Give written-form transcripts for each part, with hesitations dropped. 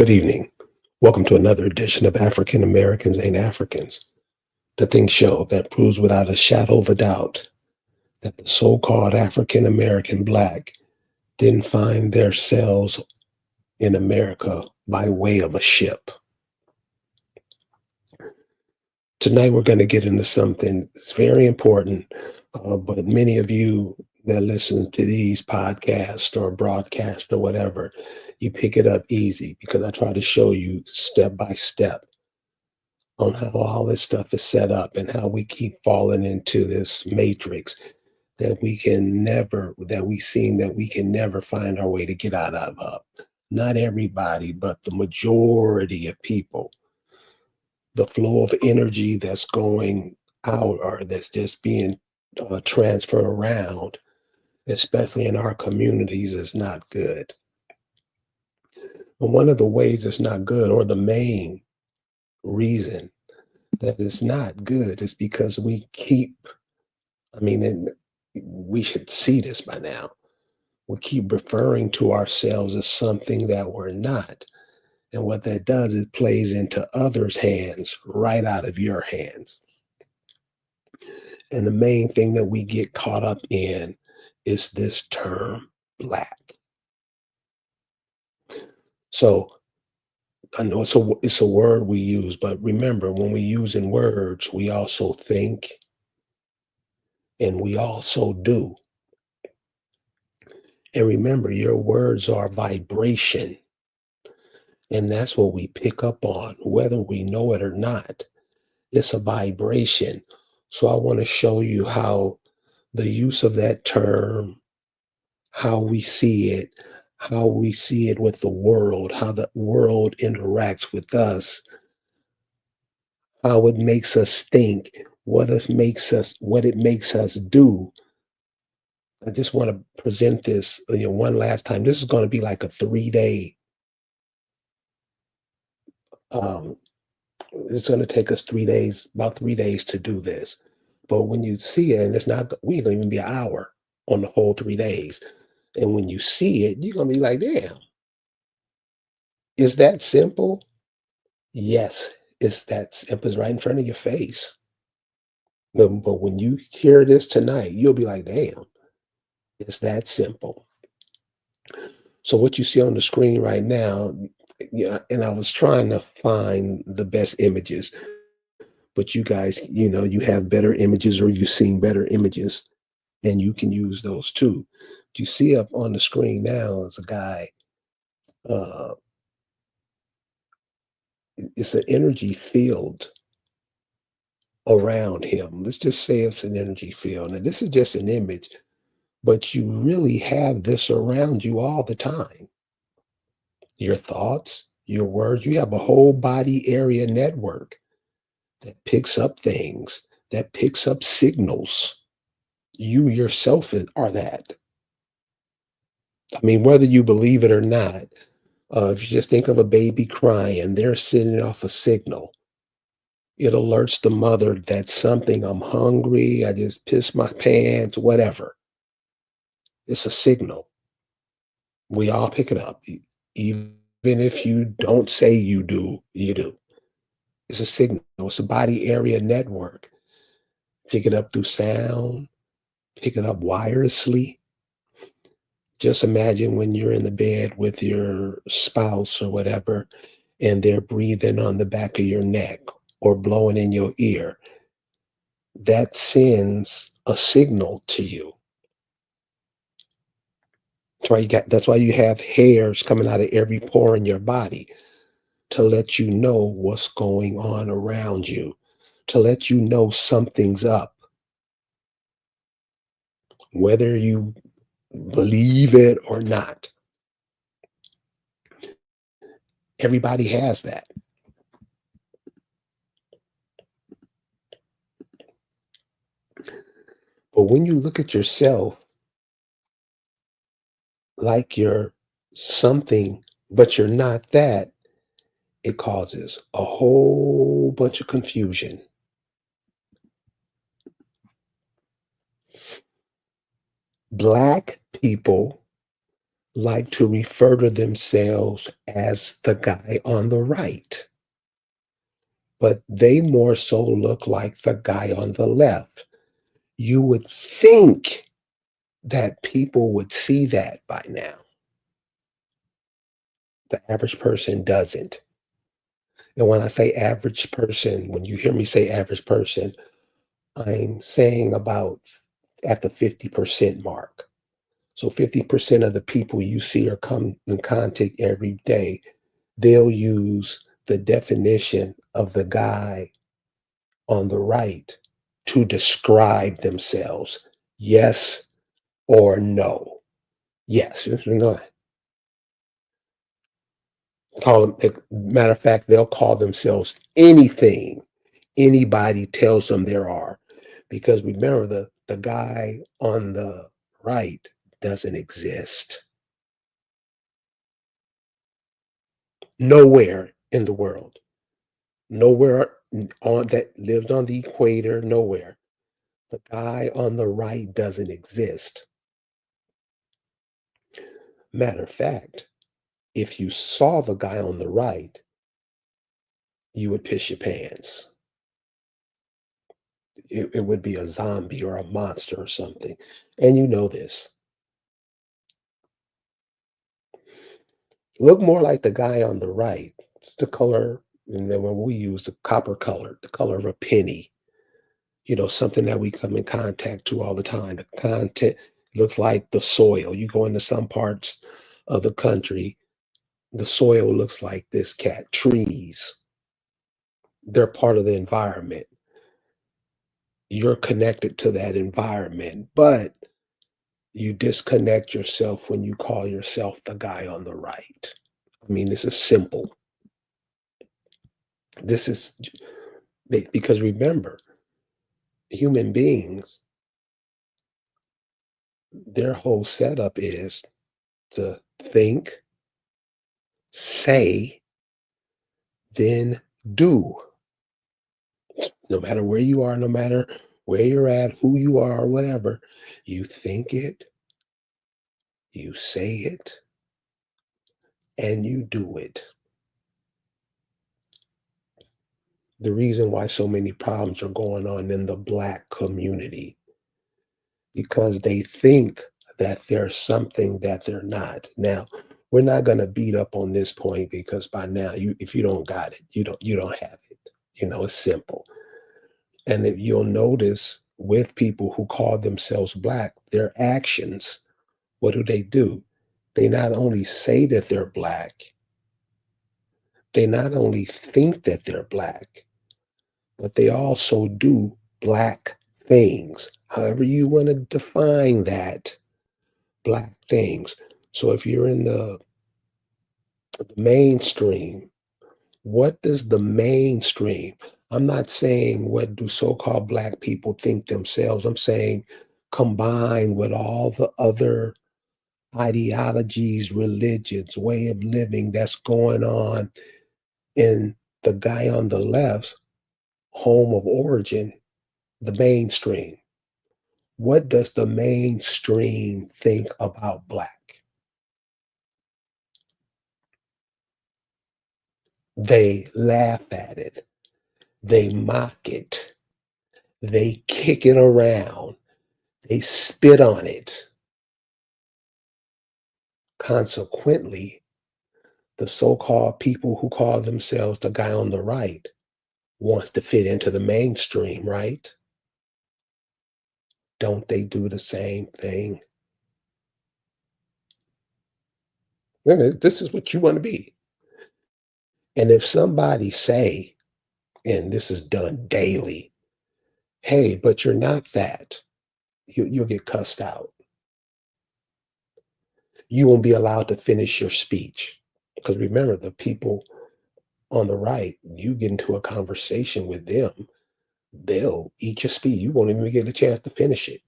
Good evening. Welcome to another edition of African Americans Ain't Africans, the Think Show that proves without a shadow of a doubt that the so called African American Black didn't find themselves in America by way of a ship. Tonight, we're going to get into something that's very important, but many of you that listen to these podcasts or broadcasts or whatever, you pick it up easy because I try to show you step by step on how all this stuff is set up and how we keep falling into this matrix that we seem that we can never find our way to get out of. Not everybody, but the majority of people, the flow of energy that's going out or that's just being transferred around, especially in our communities, is not good. And one of the ways it's not good, or the main reason that it's not good, is because and we should see this by now. We keep referring to ourselves as something that we're not. And what that does, it plays into others' hands right out of your hands. And the main thing that we get caught up in is this term black. So I know it's a word we use, but remember, when we use in words, we also think and we also do. And remember, your words are vibration. And that's what we pick up on, whether we know it or not. It's a vibration. So I want to show you how the use of that term, how we see it with the world, how the world interacts with us, how it makes us think, what it makes us do. I just want to present this, one last time. This is going to be like a 3-day. Um, it's going to take us 3 days, about 3 days to do this. But when you see it, and we ain't gonna even be an hour on the whole 3 days. And when you see it, you're gonna be like, damn, is that simple? Yes, it's that simple. It's right in front of your face. But when you hear this tonight, you'll be like, damn, it's that simple. So what you see on the screen right now, and I was trying to find the best images, but you guys, you have better images or you've seen better images, and you can use those too. What you see up on the screen now is a guy. Uh, it's an energy field around him. Let's just say it's an energy field. Now, this is just an image, but you really have this around you all the time. Your thoughts, your words, you have a whole body area network that picks up things, that picks up signals. You yourself are that. I mean, whether you believe it or not, if you just think of a baby crying, they're sending off a signal. It alerts the mother that something, I'm hungry, I just pissed my pants, whatever. It's a signal. We all pick it up. Even if you don't say you do, you do. It's a signal. It's a body area network. Pick it up through sound, pick it up wirelessly. Just imagine when you're in the bed with your spouse or whatever, and they're breathing on the back of your neck or blowing in your ear. That sends a signal to you. That's why you have hairs coming out of every pore in your body, to let you know what's going on around you, to let you know something's up, whether you believe it or not. Everybody has that. But when you look at yourself like you're something, but you're not that, it causes a whole bunch of confusion. Black people like to refer to themselves as the guy on the right, but they more so look like the guy on the left. You would think that people would see that by now. The average person doesn't. And when I say average person, when you hear me say average person, I'm saying about at the 50% mark. So 50% of the people you see or come in contact every day, they'll use the definition of the guy on the right to describe themselves. Yes or no. Yes. No. Call them, matter of fact, they'll call themselves anything anybody tells them there are. Because remember, the guy on the right doesn't exist nowhere in the world. Nowhere on that lives on the equator, nowhere. The guy on the right doesn't exist. Matter of fact, if you saw the guy on the right, you would piss your pants. It would be a zombie or a monster or something. And you know this. Look more like the guy on the right. It's the color, and then when we use the copper color, the color of a penny, something that we come in contact to all the time. The content looks like the soil. You go into some parts of the country, the soil looks like this cat. Trees, they're part of the environment. You're connected to that environment, but you disconnect yourself when you call yourself the guy on the right. I mean, this is simple. This is because remember, human beings, their whole setup is to think, say, then do. No matter where you are, no matter where you're at, who you are, or whatever, you think it, you say it, and you do it. The reason why so many problems are going on in the Black community, because they think that there's something that they're not. Now, we're not going to beat up on this point because by now, if you don't got it, you don't have it. It's simple. And if you'll notice with people who call themselves Black, their actions, what do? They not only say that they're Black, they not only think that they're Black, but they also do Black things. However you want to define that, Black things. So if you're in the mainstream, what does the mainstream? I'm not saying what do so-called Black people think themselves. I'm saying combined with all the other ideologies, religions, way of living that's going on in the guy on the left's home of origin, the mainstream. What does the mainstream think about Black? They laugh at it. They mock it. They kick it around. They spit on it. Consequently, the so-called people who call themselves the guy on the right wants to fit into the mainstream, right? Don't they do the same thing? This is what you want to be. And if somebody say, and this is done daily, hey, but you're not that, you'll get cussed out. You won't be allowed to finish your speech. Because remember, the people on the right, you get into a conversation with them, they'll eat your speech. You won't even get a chance to finish it.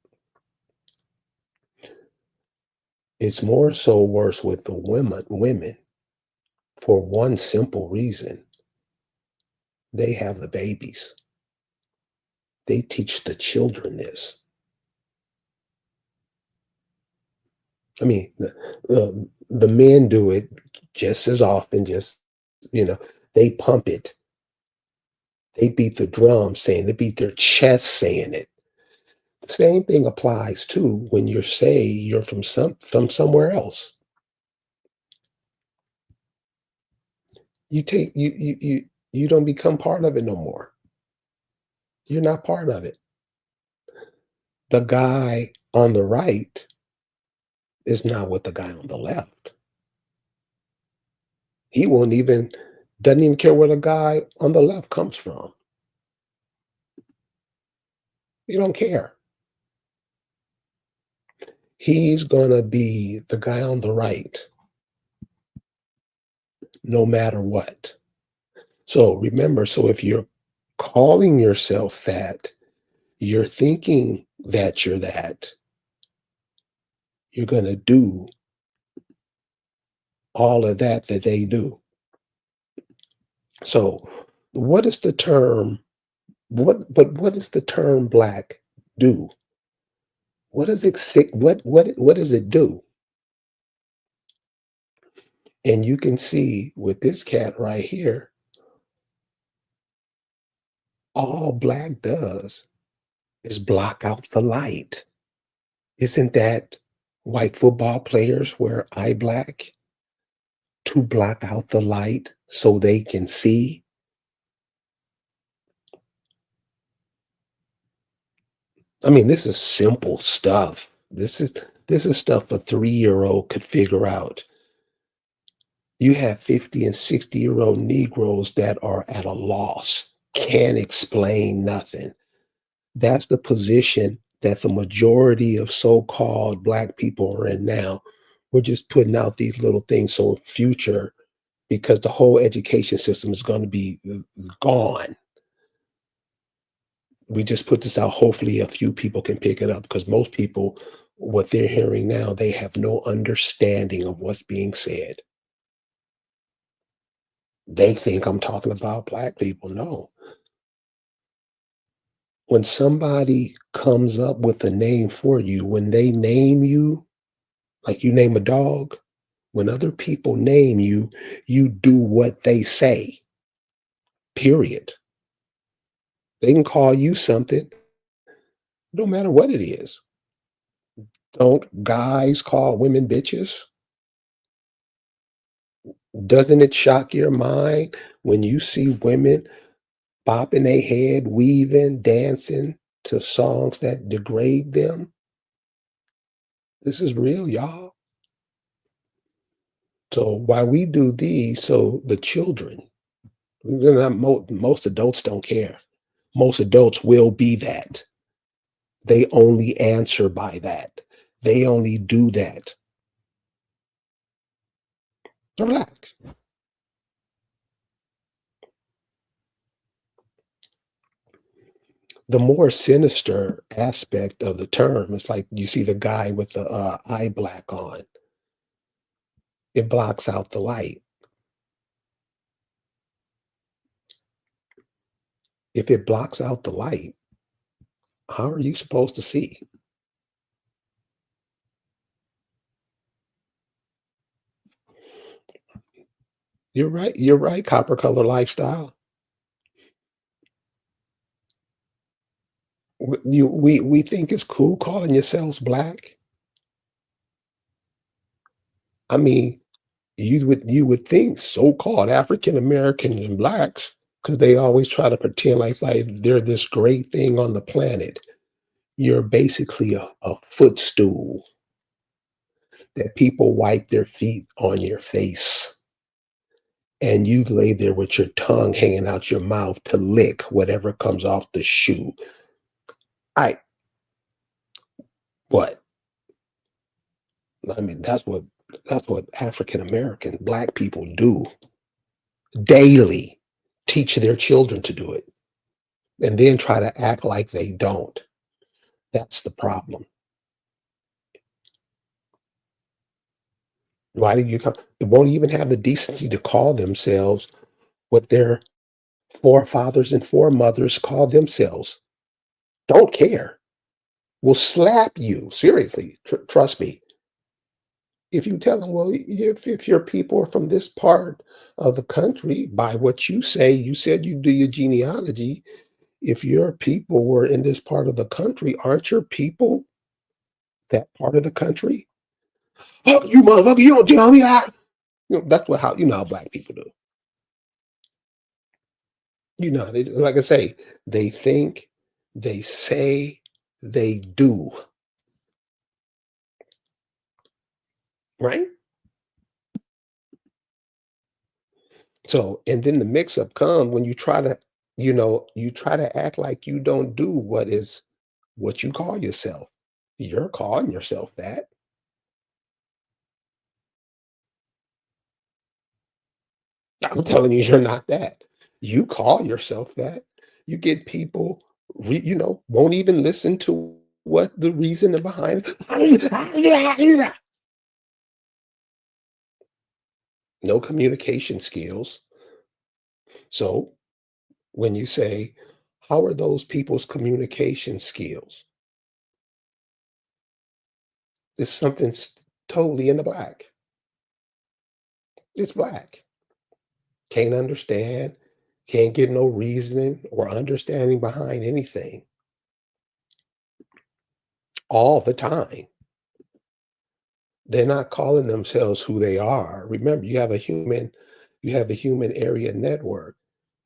It's more so worse with the women for one simple reason. They have the babies. They teach the children this. I mean, the men do it just as often, just, you know, they pump it. They beat the drum saying, they beat their chest saying it. The same thing applies too when you say you're from somewhere else. You don't become part of it no more. You're not part of it. The guy on the right is not with the guy on the left. He won't even doesn't even care where the guy on the left comes from. He don't care. He's gonna be the guy on the right no matter what. So remember, so if you're calling yourself that, you're thinking that you're that, you're gonna do all of that they do. So what is the term what does the term black do? What does it say, what does it do? And you can see with this cat right here, all black does is block out the light. Isn't that white football players wear eye black to block out the light so they can see? I mean, this is simple stuff. This is stuff a 3-year-old could figure out. You have 50 and 60-year-old Negroes that are at a loss, can't explain nothing. That's the position that the majority of so-called black people are in now. We're just putting out these little things so in future, because the whole education system is going to be gone. We just put this out. Hopefully, a few people can pick it up because most people, what they're hearing now, they have no understanding of what's being said. They think I'm talking about black people. No. When somebody comes up with a name for you, when they name you, like you name a dog, when other people name you, you do what they say, period. They can call you something, no matter what it is. Don't guys call women bitches? Doesn't it shock your mind when you see women bopping their head, weaving, dancing to songs that degrade them? This is real, y'all. So while we do these, so the children, most adults don't care. Most adults will be that. They only answer by that. They only do that. Relax. The more sinister aspect of the term is like you see the guy with the eye black on. It blocks out the light. If it blocks out the light, how are you supposed to see? You're right. You're right. Copper color lifestyle. We think it's cool calling yourselves black. I mean, you would think so-called African American and blacks, because they always try to pretend like they're this great thing on the planet. You're basically a footstool that people wipe their feet on your face, and you lay there with your tongue hanging out your mouth to lick whatever comes off the shoe. I what? I mean, that's what African American black people do daily. Teach their children to do it and then try to act like they don't. That's the problem. Why did you come? They won't even have the decency to call themselves what their forefathers and foremothers call themselves. Don't care. Will slap you. Seriously. Trust me. If you tell them, well, if your people are from this part of the country, by what you say, you said you do your genealogy. If your people were in this part of the country, aren't your people that part of the country? Oh, you motherfucker, you don't tell me how. That's what how how black people do. Like I say, they think, they say, they do, right? So, and then the mix up come when you try to, you try to act like you don't do what you call yourself. You're calling yourself that. I'm telling you, you're not that. You call yourself that. You get people, won't even listen to what the reason behind. No communication skills. So when you say, how are those people's communication skills? It's something totally in the black. It's black. Can't understand, can't get no reasoning or understanding behind anything all the time. They're not calling themselves who they are. Remember, you have a human area network.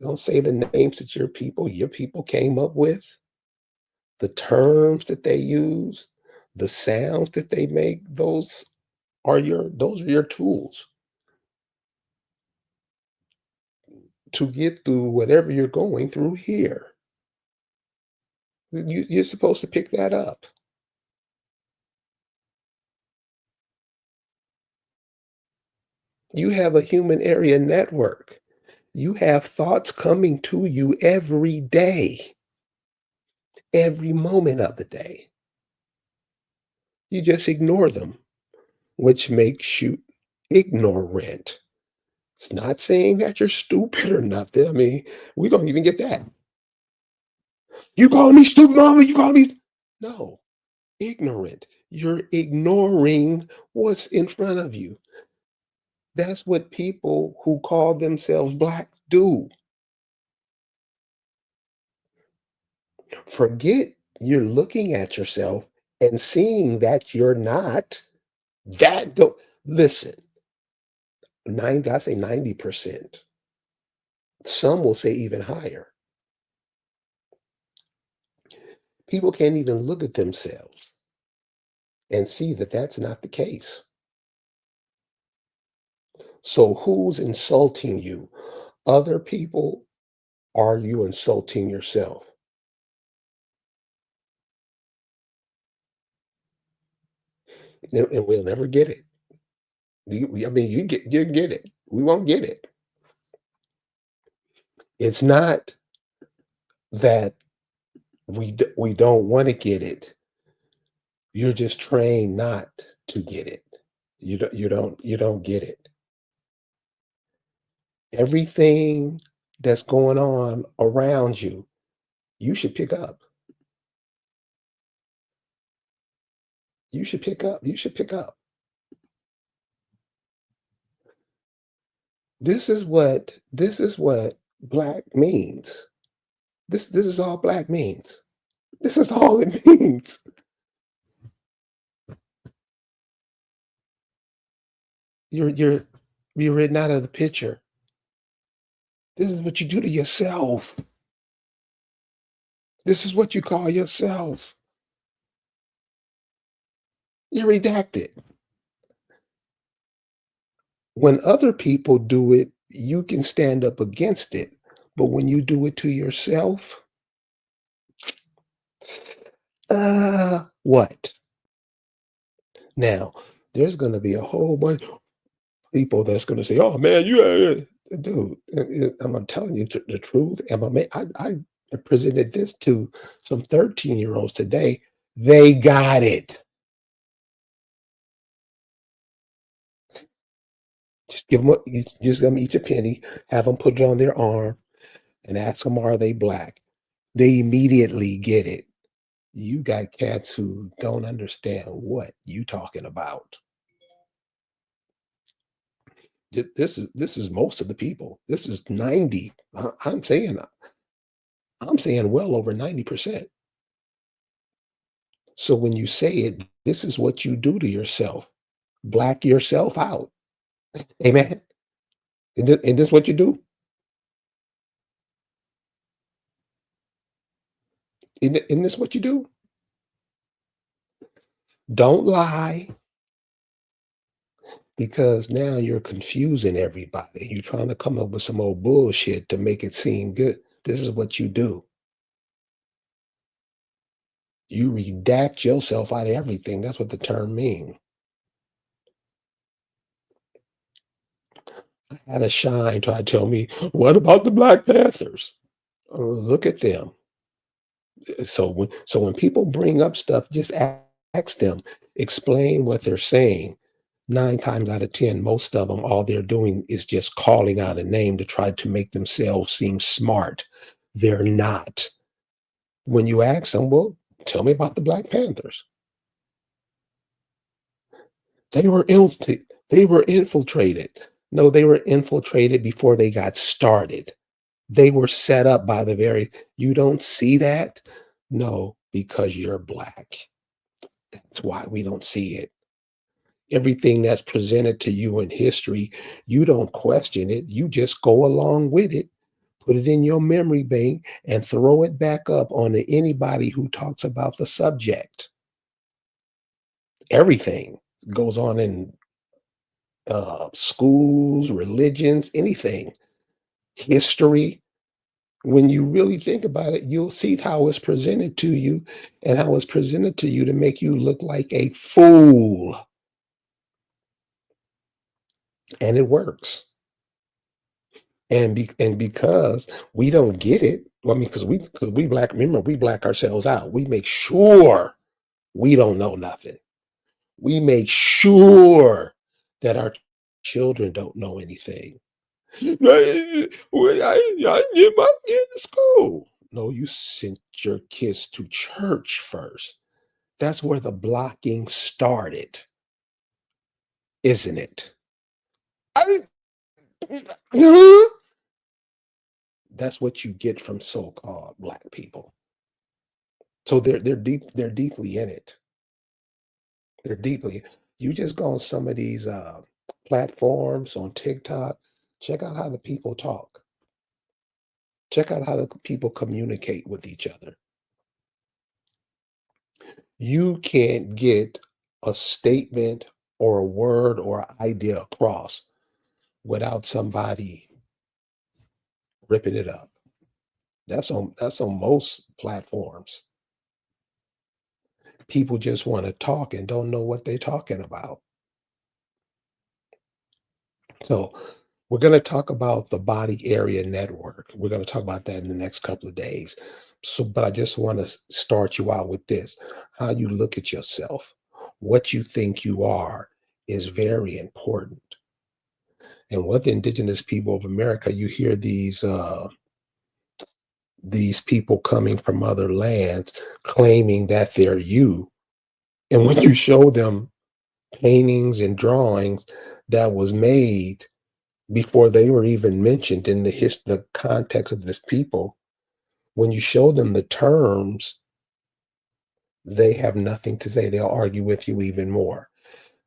Don't say the names that your people came up with, the terms that they use, the sounds that they make, those are your tools to get through whatever you're going through here. You're supposed to pick that up. You have a human area network. You have thoughts coming to you every day, every moment of the day. You just ignore them, which makes you ignorant. It's not saying that you're stupid or nothing. I mean, we don't even get that. You calling me stupid, mama? You calling me? No, ignorant. You're ignoring what's in front of you. That's what people who call themselves black do. Forget you're looking at yourself and seeing that you're not. That don't listen. I say 90%. Some will say even higher. People can't even look at themselves and see that that's not the case. So who's insulting you? Other people? Are you insulting yourself? And we'll never get it. I mean, you get it. We won't get it. It's not that we don't want to get it. You're just trained not to get it. You don't get it. Everything that's going on around you, you should pick up. You should pick up. You should pick up. This is what black means. This is all black means. This is all it means. You're written out of the picture. This is what you do to yourself. This is what you call yourself. You're redacted. When other people do it, you can stand up against it. But when you do it to yourself, what? Now, there's going to be a whole bunch of people that's going to say, "Oh man, dude." I'm telling you the truth. I presented this to some 13-year-olds today. They got it. Just give them each a penny, have them put it on their arm, and ask them, "Are they black?" They immediately get it. You got cats who don't understand what you talking about. This is most of the people. This is 90. I'm saying well over 90%. So when you say it, this is what you do to yourself. Black yourself out. Amen. And this what you do? Isn't this what you do? Don't lie, because now you're confusing everybody. You're trying to come up with some old bullshit to make it seem good. This is what you do. You redact yourself out of everything. That's what the term means. I had a shine try to tell me, what about the Black Panthers? Look at them. So when people bring up stuff, just ask them, explain what they're saying. 9 times out of 10, most of them, all they're doing is just calling out a name to try to make themselves seem smart. They're not. When you ask them, well, tell me about the Black Panthers. They were they were infiltrated. No, they were infiltrated before they got started. They were set up by the very, you don't see that? No, because you're black. That's why we don't see it. Everything that's presented to you in history, you don't question it. You just go along with it, put it in your memory bank, and throw it back up on anybody who talks about the subject. Everything goes on in schools, religions, anything, history. When you really think about it, you'll see how it's presented to you, and how it's presented to you to make you look like a fool. And it works. And because we don't get it, well, I mean, because we black, remember, we black ourselves out. We make sure we don't know nothing. We make sure that our children don't know anything. I get my kid to school. No, you sent your kids to church first. That's where the blocking started, isn't it? I, that's what you get from so-called black people. So they're deeply in it. They're deeply. You just go on some of these platforms on TikTok. Check out how the people talk. Check out how the people communicate with each other. You can't get a statement or a word or idea across without somebody ripping it up. That's on most platforms. People just want to talk and don't know what they're talking about. So we're going to talk about the body area network. We're going to talk about that in the next couple of days. So, but I just want to start you out with this. How you look at yourself, what you think you are, is very important. And with the indigenous people of America, you hear these people coming from other lands claiming that they're you. And when you show them paintings and drawings that was made before they were even mentioned in the context of this people, when you show them the terms, they have nothing to say. They'll argue with you even more.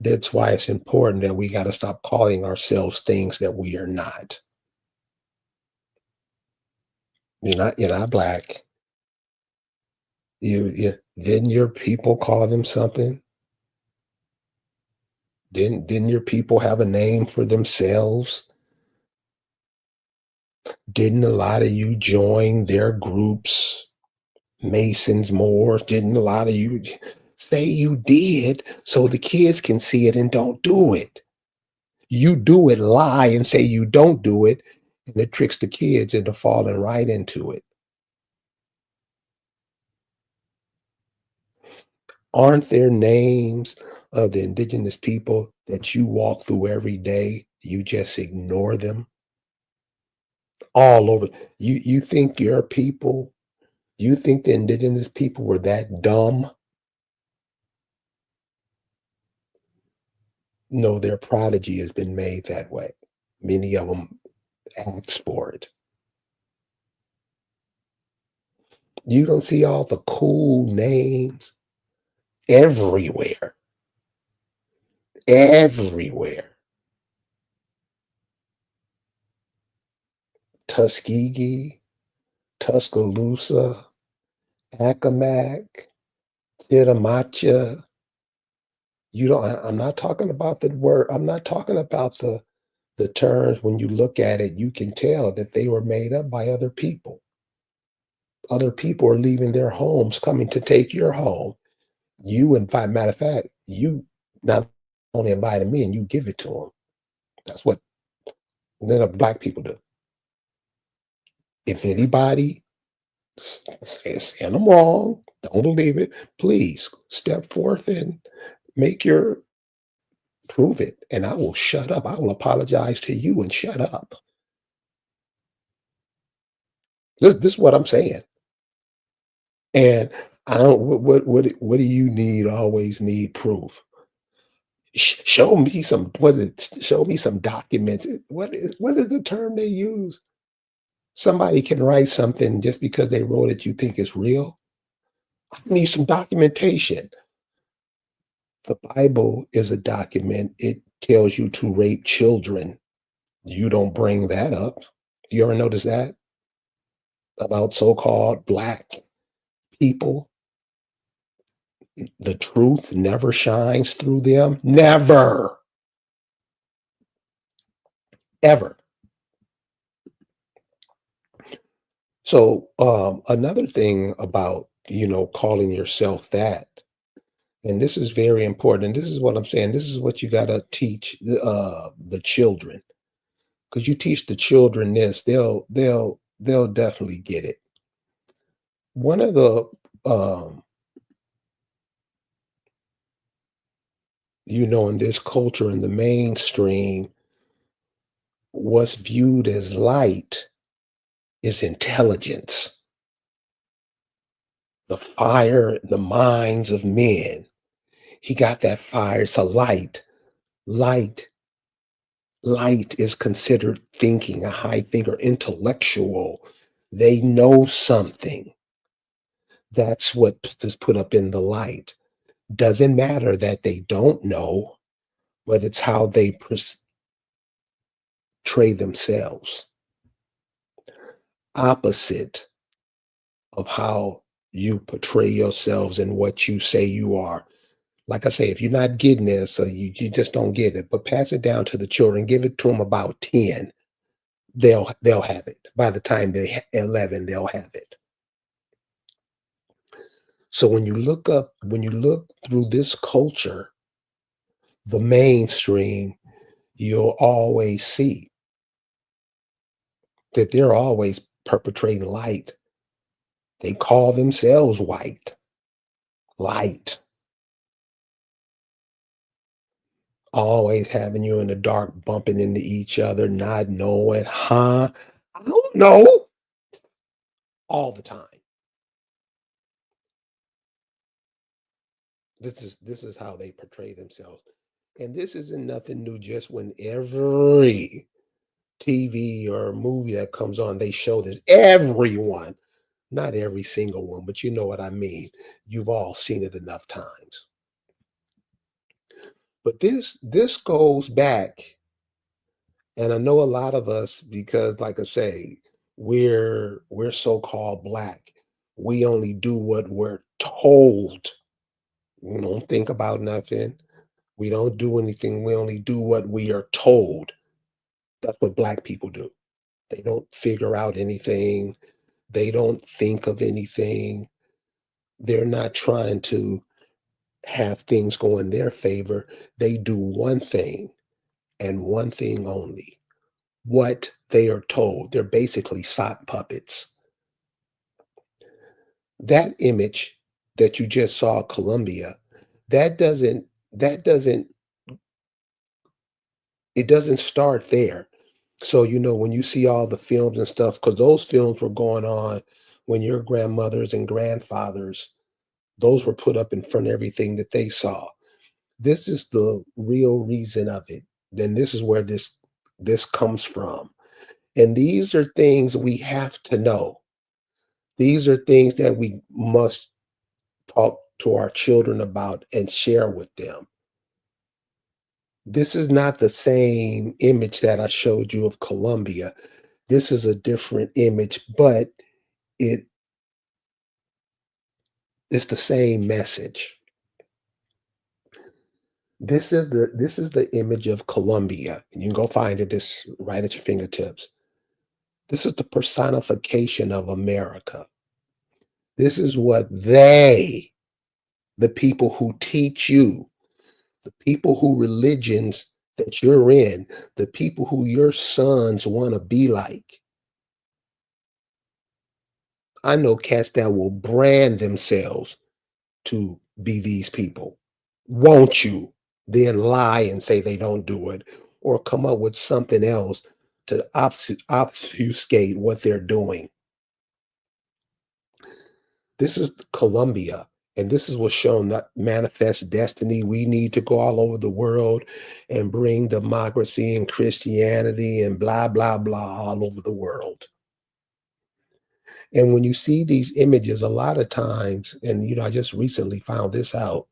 That's why it's important that we got to stop calling ourselves things that we are not. You're not black. You didn't your people call them something? Didn't your people have a name for themselves? Didn't a lot of you join their groups? Masons, Moors, didn't a lot of you say you did so the kids can see it and don't do it? You do it, lie, and say you don't do it, and it tricks the kids into falling right into it. Aren't there names of the indigenous people that you walk through every day? You just ignore them all over. You think your people, you think the indigenous people were that dumb? No, their prodigy has been made that way. Many of them ask for it. You don't see all the cool names everywhere, everywhere. Tuskegee, Tuscaloosa, Accomack, Chittimacha. You don't. I'm not talking about the word. I'm not talking about the terms. When you look at it, you can tell that they were made up by other people. Other people are leaving their homes, coming to take your home. You invite. Matter of fact, you not only invited me, and you give it to them. That's what the black people do. If anybody saying I'm wrong, don't believe it. Please step forth and make your prove it, and I will shut up. I will apologize to you and shut up. This is what I'm saying. And I don't. What do you need? Always need proof. Show me some. What is it? Show me some documents. What is the term they use? Somebody can write something just because they wrote it. You think it's real? I need some documentation. The Bible is a document. It tells you to rape children. You don't bring that up. You ever notice that about so-called black people? The truth never shines through them. Never, ever. So another thing about calling yourself that, and this is very important. And this is what I'm saying. This is what you got to teach the children, because you teach the children this, they'll definitely get it. One of the um, in this culture in the mainstream, what's viewed as light is intelligence, the fire in the minds of men. He got that fire. It's a light. Light, light is considered thinking, a high thinker, intellectual. They know something. That's what is put up in the light. Doesn't matter that they don't know, but it's how they portray themselves. Opposite of how you portray yourselves and what you say you are. Like I say, if you're not getting this, so you just don't get it. But pass it down to the children. Give it to them about 10. They'll have it. By the time they're 11, they'll have it. So when you look through this culture, the mainstream, you'll always see that they're always perpetrating light. They call themselves white, light, always having you in the dark, bumping into each other, not knowing, huh? I don't know, all the time. This is how they portray themselves. And this isn't nothing new, just when every TV or movie that comes on, they show this. Everyone, not every single one, but you know what I mean. You've all seen it enough times. But this goes back, and I know a lot of us, because like I say, we're so-called black. We only do what we're told. We don't think about nothing. We don't do anything. We only do what we are told. That's what black people do. They don't figure out anything. They don't think of anything. They're not trying to have things go in their favor. They do one thing and one thing only, what they are told. They're basically sock puppets. That image that you just saw, Columbia, that doesn't it doesn't start there. So, when you see all the films and stuff, because those films were going on when your grandmothers and grandfathers, those were put up in front of everything that they saw. This is the real reason of it. Then this is where this this comes from. And these are things we have to know. These are things that we must talk to our children about and share with them. This is not the same image that I showed you of Colombia. This is a different image, but it is the same message. This is the image of Colombia, and you can go find it. This right at your fingertips. This is the personification of America. This is what they, the people who teach you, the people who religions that you're in, the people who your sons want to be like. I know cats that will brand themselves to be these people. Won't you then lie and say they don't do it or come up with something else to obfuscate what they're doing? This is Colombia, and this is what's shown that manifest destiny. We need to go all over the world and bring democracy and Christianity and blah, blah, blah all over the world. And when you see these images, a lot of times, and I just recently found this out,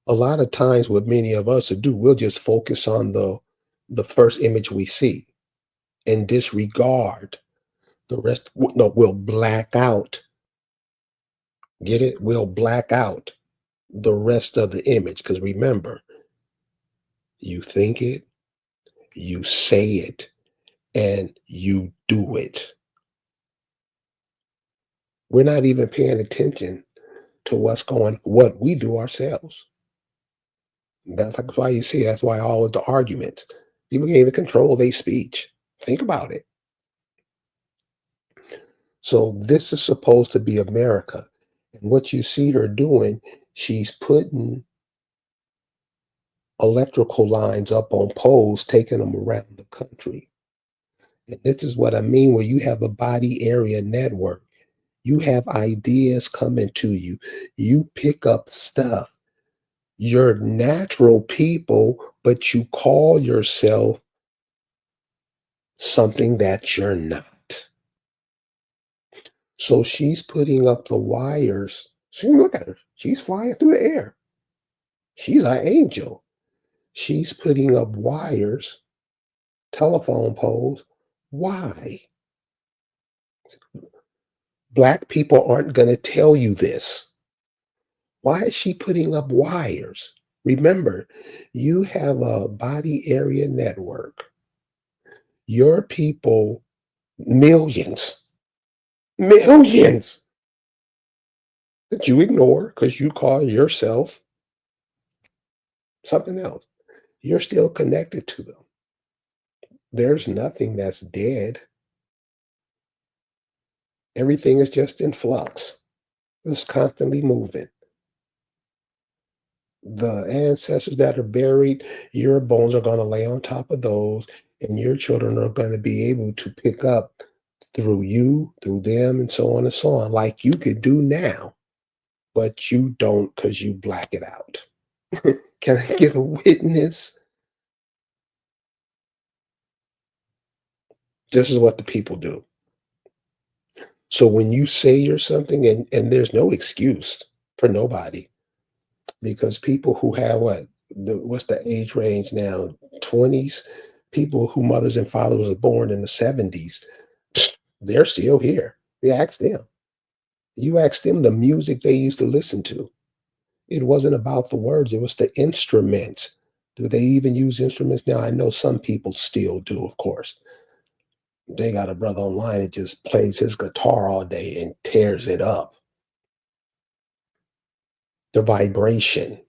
a lot of times what many of us will do, we'll just focus on the first image we see and disregard the rest. No, we'll black out. Get it? We'll black out the rest of the image. Because remember, you think it, you say it, and you do it. We're not even paying attention to what we do ourselves. That's why you see, that's why all of the arguments. People can't even control their speech. Think about it. So this is supposed to be America. And what you see her doing, she's putting electrical lines up on poles, taking them around the country. And this is what I mean when you have a body area network. You have ideas coming to you. You pick up stuff. You're natural people, but you call yourself something that you're not. So she's putting up the wires. See, look at her. She's flying through the air. She's an angel. She's putting up wires, telephone poles. Why? Black people aren't going to tell you this. Why is she putting up wires? Remember, you have a body area network. Your people, millions, millions that you ignore because you call yourself something else. You're still connected to them. There's nothing that's dead. Everything is just in flux. It's constantly moving. The ancestors that are buried, your bones are going to lay on top of those, and your children are going to be able to pick up through you, through them, and so on and so on, like you could do now, but you don't because you black it out. Can I get a witness? This is what the people do. So when you say you're something, and there's no excuse for nobody, because people who have what's the age range now? 20s, people who mothers and fathers were born in the 70s, they're still here. You ask them. You ask them the music they used to listen to. It wasn't about the words, it was the instruments. Do they even use instruments now? I know some people still do, of course. They got a brother online that just plays his guitar all day and tears it up. The vibration.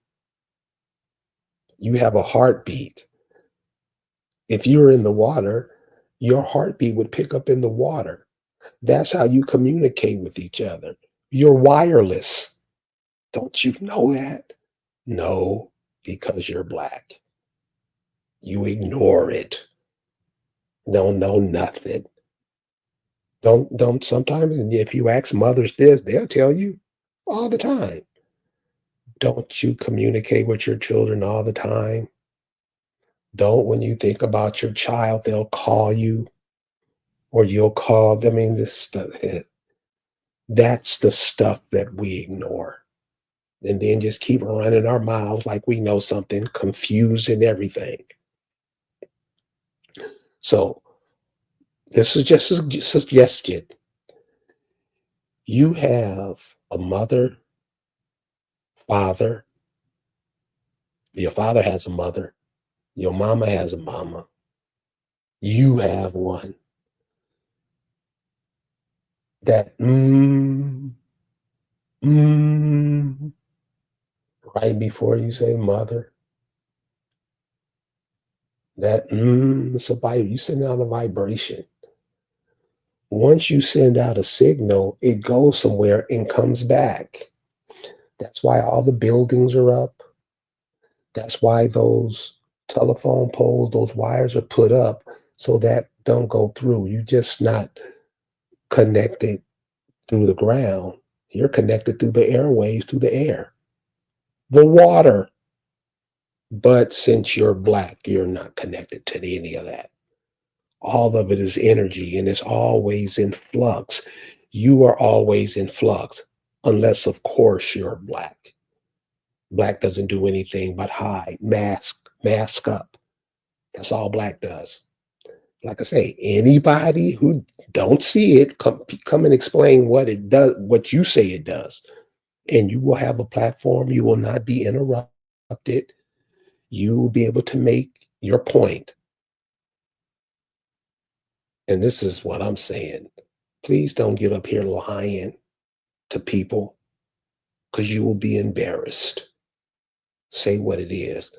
You have a heartbeat. If you were in the water, your heartbeat would pick up in the water. That's how you communicate with each other. You're wireless. Don't you know that? No, because you're black. You ignore it. Don't know nothing. Don't sometimes, and if you ask mothers this, they'll tell you all the time. Don't you communicate with your children all the time? Don't when you think about your child, they'll call you or you'll call them. I mean, this stuff, that's the stuff that we ignore. And then just keep running our mouths like we know something, confusing everything. So this is just a suggestion. You have a mother, father, your father has a mother, your mama has a mama, you have one that mm, right before you say mother, that it's a you send out a vibration. Once you send out a signal, it goes somewhere and comes back. That's why all the buildings are up. That's why those telephone poles, those wires are put up so that don't go through. You just not connected through the ground. You're connected through the airways, through the air, the water. But since you're black, you're not connected to any of that. All of it is energy and it's always in flux. You are always in flux, unless, of course, you're black. Black doesn't do anything but hide, mask up. That's all black does. Like I say, anybody who don't see it, come and explain what it does, what you say it does. And you will have a platform. You will not be interrupted. You will be able to make your point. And this is what I'm saying. Please don't get up here lying to people because you will be embarrassed. Say what it is.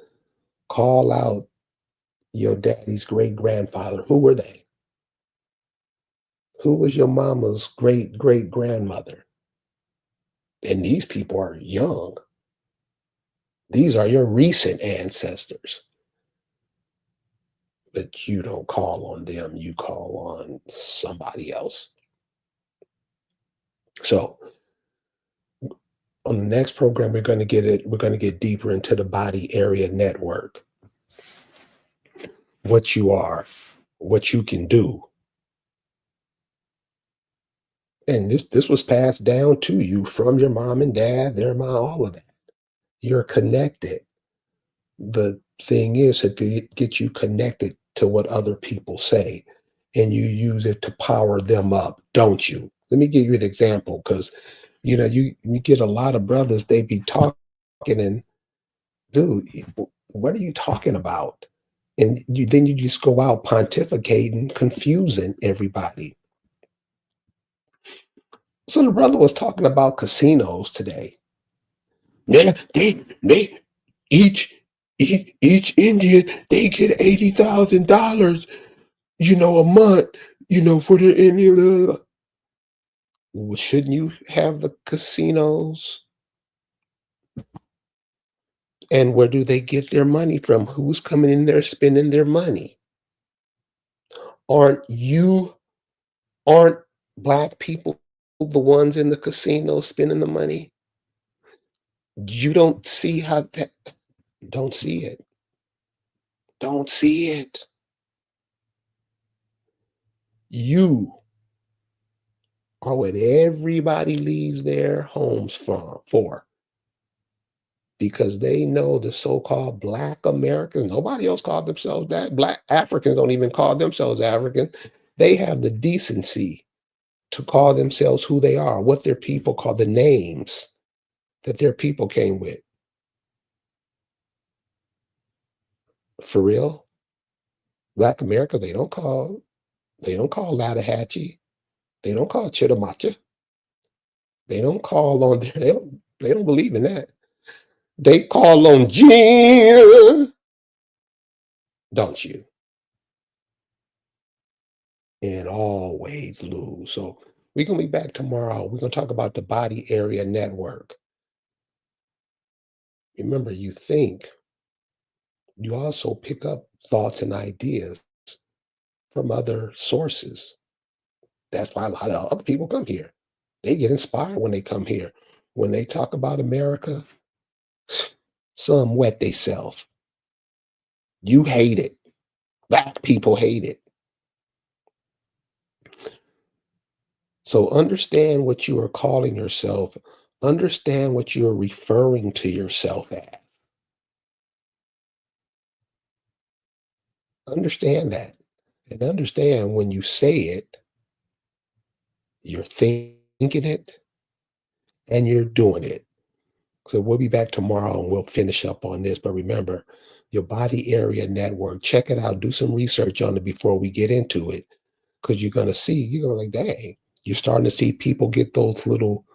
Call out your daddy's great grandfather. Who were they? Who was your mama's great great grandmother? And these people are young. These are your recent ancestors. But you don't call on them, you call on somebody else. So on the next program, we're going to get deeper into the body area network, what you are, what you can do. And this was passed down to you from your mom and dad, their mom, all of that. You're connected. The thing is to get you connected to what other people say, and you use it to power them up, don't you? Let me give you an example, because you get a lot of brothers, they be talking and, dude, what are you talking about? And then you just go out pontificating, confusing everybody. So the brother was talking about casinos today. Yeah, they each each Indian, they get $80,000, a month, for their Indian. Well, shouldn't you have the casinos? And where do they get their money from? Who's coming in there spending their money? Aren't you aren't black people the ones in the casino spending the money? You don't see how that don't see it. Don't see it. You are what everybody leaves their homes for because they know the so-called black Americans, nobody else called themselves that. Black Africans don't even call themselves African. They have the decency to call themselves who they are, what their people call the names that their people came with. For real, Black America, they don't call Latahatchee. They don't call Chitamacha. They don't call on their, they don't believe in that. They call on Jim, don't you? And always lose. So we're gonna be back tomorrow. We're gonna talk about the body area network. Remember, you think, you also pick up thoughts and ideas from other sources. That's why a lot of other people come here. They get inspired when they come here. When they talk about America, some wet themselves. You hate it. Black people hate it. So understand what you are calling yourself. Understand what you're referring to yourself as. Understand that. And understand when you say it, you're thinking it and you're doing it. So we'll be back tomorrow and we'll finish up on this. But remember, your body area network, check it out. Do some research on it before we get into it. Because you're going to see, you're going to like, dang, you're starting to see people get those little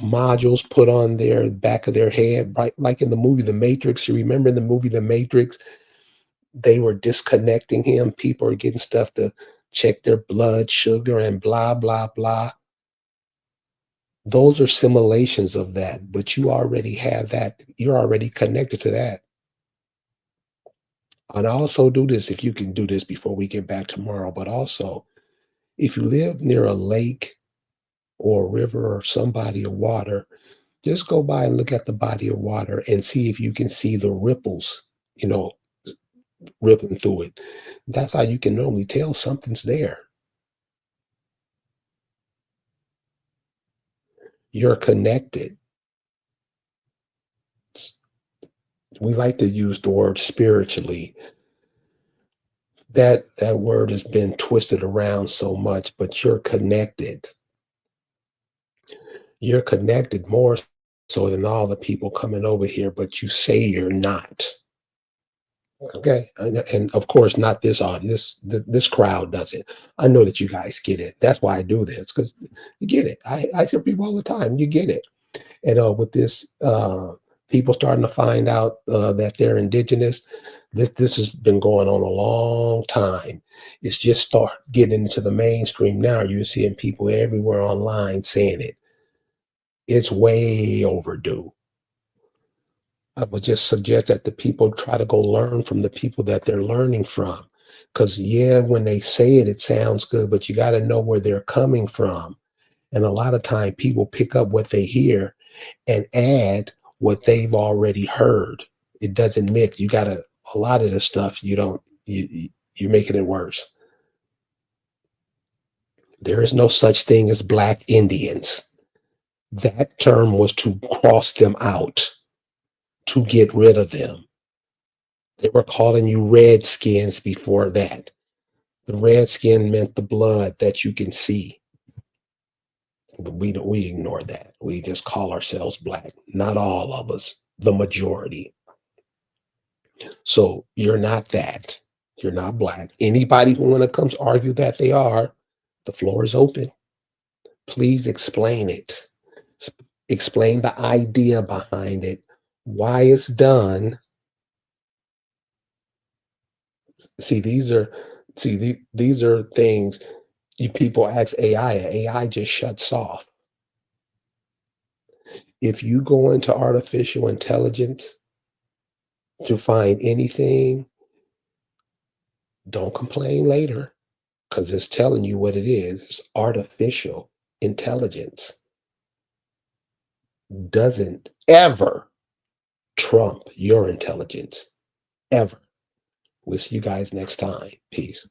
modules put on their back of their head, right? Like in the movie The Matrix. You remember in the movie The Matrix, they were disconnecting him. People are getting stuff to check their blood sugar and blah, blah, blah. Those are simulations of that, but you already have that. You're already connected to that. And also do this if you can do this before we get back tomorrow. But also, if you live near a lake or a river or some body of water, just go by and look at the body of water and see if you can see the ripples, you know, rippling through it. That's how you can normally tell something's there. You're connected. We like to use the word spiritually. That word has been twisted around so much, but you're connected. You're connected more so than all the people coming over here, but you say you're not. Okay. And of course, not this audience. This crowd doesn't. I know that you guys get it. That's why I do this, because you get it. I tell people all the time, you get it. And with this, people starting to find out that they're indigenous. This has been going on a long time. It's just start getting into the mainstream now. You're seeing people everywhere online saying it. It's way overdue. I would just suggest that the people try to go learn from the people that they're learning from. Because, yeah, when they say it, it sounds good, but you got to know where they're coming from. And a lot of time people pick up what they hear and add what they've already heard. It doesn't mix. You got to, a lot of the stuff you don't, you're making it worse. There is no such thing as Black Indians. That term was to cross them out, to get rid of them. They were calling you Redskins before that. The redskin meant the blood that you can see. But we ignore that. We just call ourselves black. Not all of us, the majority. So you're not that. You're not black. Anybody who want to come argue that they are, the floor is open. Please explain it. Explain the idea behind it, why it's done. See, these are things you people ask AI, and AI just shuts off. If you go into artificial intelligence to find anything, don't complain later because it's telling you what it is. It's artificial intelligence. Doesn't ever trump your intelligence, ever. We'll see you guys next time. Peace.